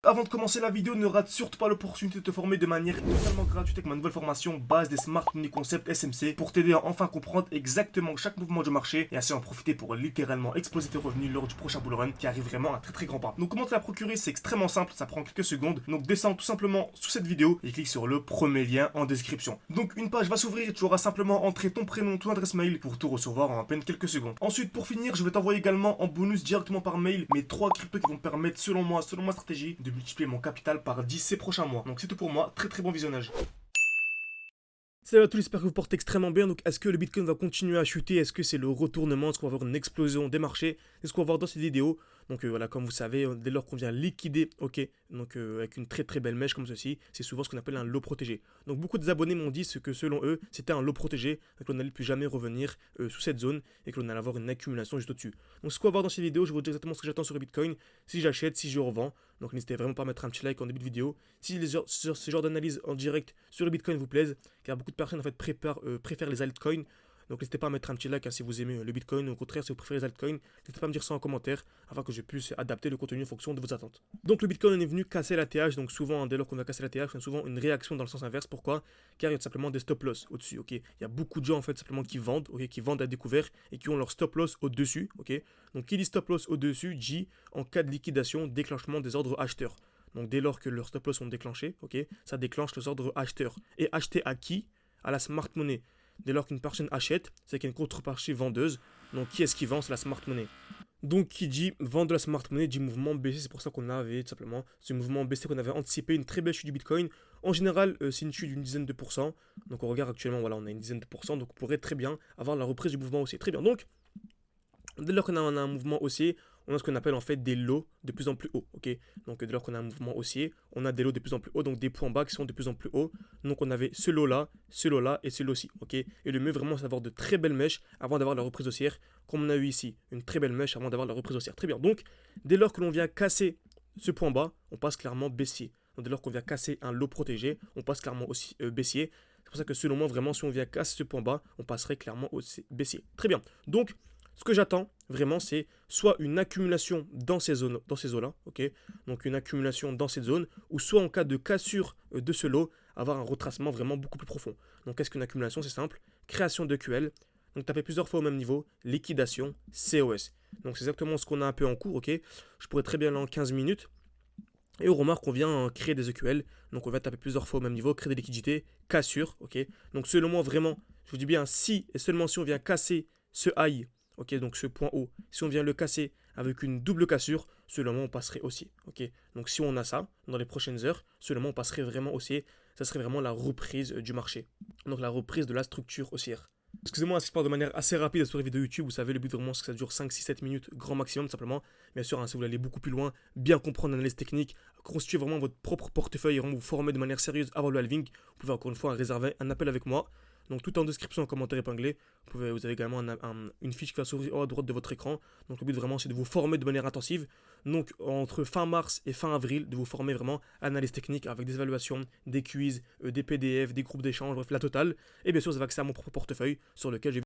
avant de commencer la vidéo, ne rate surtout pas l'opportunité de te former de manière totalement gratuite avec ma nouvelle formation base des Smart Money Concept SMC pour t'aider à enfin comprendre exactement chaque mouvement du marché et ainsi en profiter pour littéralement exploser tes revenus lors du prochain bull run qui arrive vraiment à très grand pas. Donc comment te la procurer, c'est extrêmement simple, ça prend quelques secondes. Donc descends tout simplement sous cette vidéo et clique sur le premier lien en description. Donc une page va s'ouvrir et tu auras simplement entré ton prénom, ton adresse mail pour tout recevoir en à peine quelques secondes. Ensuite pour finir, je vais t'envoyer également en bonus directement par mail mes 3 cryptos qui vont me permettre selon moi, selon ma stratégie, de multiplier mon capital par 10 ces prochains mois. Donc c'est tout pour moi, très bon visionnage. Salut à tous, j'espère que vous portez extrêmement bien. Donc est-ce que le Bitcoin va continuer à chuter? Est-ce que c'est le retournement? Est-ce qu'on va avoir une explosion des marchés? C'est ce qu'on va voir dans cette vidéo. Donc voilà, comme vous savez, dès lors qu'on vient liquider, ok, donc avec une très belle mèche comme ceci, c'est souvent ce qu'on appelle un lot protégé. Donc beaucoup des abonnés m'ont dit que selon eux, c'était un lot protégé, que l'on n'allait plus jamais revenir sous cette zone et que l'on allait avoir une accumulation juste au-dessus. Donc ce qu'on va voir dans cette vidéo, je vais vous dire exactement ce que j'attends sur le Bitcoin, si j'achète, si je revends. Donc n'hésitez vraiment pas à mettre un petit like en début de vidéo. Si ce genre d'analyse en direct sur le Bitcoin vous plaise, car beaucoup de personnes en fait préfèrent les altcoins. Donc n'hésitez pas à mettre un petit like si vous aimez le Bitcoin, au contraire si vous préférez les altcoins, n'hésitez pas à me dire ça en commentaire afin que je puisse adapter le contenu en fonction de vos attentes. Donc le Bitcoin est venu casser la TH, donc souvent dès lors qu'on va casser la TH, on a souvent une réaction dans le sens inverse. Pourquoi? Car il y a tout simplement des stop loss au-dessus, ok. Il y a beaucoup de gens en fait simplement qui vendent, ok, qui vendent à découvert et qui ont leur stop loss au-dessus, ok. Donc qui dit stop loss au-dessus, dit en cas de liquidation, déclenchement des ordres acheteurs. Donc dès lors que leurs stop loss sont déclenchés, ok, ça déclenche les ordres acheteurs. Et acheter à qui? À la smart money. Dès lors qu'une personne achète, c'est qu'il y a une contrepartie vendeuse. Donc qui est-ce qui vend? C'est la smart money. Donc qui dit vendre la smart money dit mouvement baissier. C'est pour ça qu'on avait tout simplement ce mouvement baissier qu'on avait anticipé, une très belle chute du Bitcoin. En général, c'est une chute d'une dizaine de pourcents. Donc on regarde actuellement, voilà, on a une dizaine de pourcents. Donc on pourrait très bien avoir la reprise du mouvement haussier. Très bien. Donc dès lors qu'on a un mouvement haussier, on a ce qu'on appelle en fait des lots de plus en plus hauts, ok. Donc dès lors qu'on a un mouvement haussier, on a des lots de plus en plus hauts, donc des points bas qui sont de plus en plus hauts. Donc on avait ce lot-là et ce lot-ci, ok. Et le mieux vraiment c'est d'avoir de très belles mèches avant d'avoir la reprise haussière, comme on a eu ici, une très belle mèche avant d'avoir la reprise haussière. Très bien, donc dès lors que l'on vient casser ce point bas, on passe clairement baissier. Donc dès lors qu'on vient casser un lot protégé, on passe clairement aussi baissier. C'est pour ça que selon moi, vraiment, si on vient casser ce point bas, on passerait clairement aussi baissier. Très bien, donc ce que j'attends vraiment, c'est soit une accumulation dans ces eaux-là, ok, donc une accumulation dans cette zone, ou soit en cas de cassure de ce lot, avoir un retracement vraiment beaucoup plus profond. Donc qu'est-ce qu'une accumulation? C'est simple, création de QL, donc taper plusieurs fois au même niveau, liquidation, COS. Donc c'est exactement ce qu'on a un peu en cours, ok. Je pourrais très bien aller en 15 minutes. Et on remarque qu'on vient créer des EQL, donc on va taper plusieurs fois au même niveau, créer des liquidités, cassure, ok. Donc selon moi vraiment, je vous dis bien si et seulement si on vient casser ce high, ok, donc ce point haut, si on vient le casser avec une double cassure, selon moi on passerait haussier, ok. Donc si on a ça dans les prochaines heures, selon moi on passerait vraiment haussier, ça serait vraiment la reprise du marché, donc la reprise de la structure haussière. Excusez-moi si je parle de manière assez rapide sur les vidéos YouTube, vous savez le but vraiment c'est que ça dure 5, 6, 7 minutes grand maximum simplement. Bien sûr, si vous voulez aller beaucoup plus loin, bien comprendre l'analyse technique, constituer vraiment votre propre portefeuille et vraiment vous former de manière sérieuse avant le halving, vous pouvez encore une fois réserver un appel avec moi. Donc tout en description, en commentaire épinglé, vous avez également une fiche qui va s'ouvrir à droite de votre écran. Donc le but vraiment c'est de vous former de manière intensive. Donc entre fin mars et fin avril, de vous former vraiment analyse technique avec des évaluations, des quiz, des PDF, des groupes d'échange, bref la totale. Et bien sûr vous avez accès à mon propre portefeuille sur lequel j'ai